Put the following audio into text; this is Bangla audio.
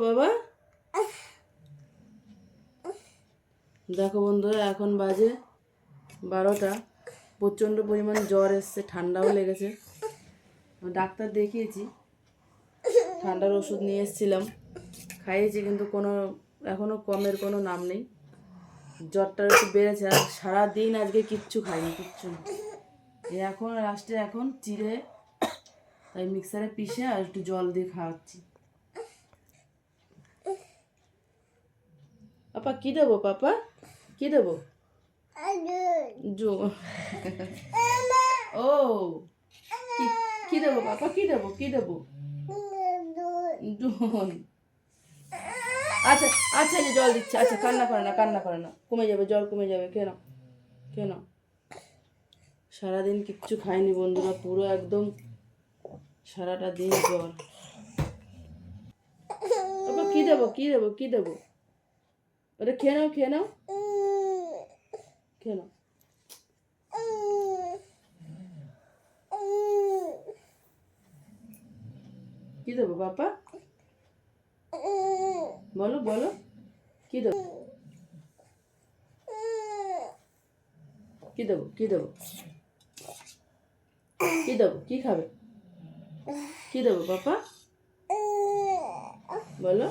বাবা? দেখো বন্ধুরা, এখন বাজে 12টা। প্রচণ্ড পরিমাণ জ্বর এসছে, ঠান্ডাও লেগেছে। ডাক্তার দেখিয়েছি, ঠান্ডার ওষুধ নিয়ে এসেছিলাম, খাইয়েছি, কিন্তু এখনও কমের কোনো নাম নেই। জ্বরটা একটু বেড়েছে। আর সারাদিন আজকে কিচ্ছু খাইনি, কিচ্ছু না। এখন লাস্টে এখন চিড়ে তাই মিক্সারে পিষে আর একটু জল দিয়ে খাওয়াচ্ছি। পাপা কি দেবো? পাপা কি দেবো? ও কি দেবো পাপা? কি দেবো? কি দেবো? আচ্ছা আচ্ছা, যে জল দিচ্ছে। আচ্ছা, কান্না করে না, কান্না করে না, কমে যাবে, জল কমে যাবে। কেন কেন? সারাদিন কিচ্ছু খাইনি বন্ধুরা, পুরো একদম সারাটা দিন জ্বর। বাবা কি দেবো? কি দেবো? কি দেবো? ওটা খেয়ে নাও, খেয়ে নাও, খেয়ে নাও। কি দেবো বাবা? বলো বলো, কি দেবো? কি দেবো? কি দেবো? কি দেবো? কি খাবে? কি দেবো বাবা? বলো।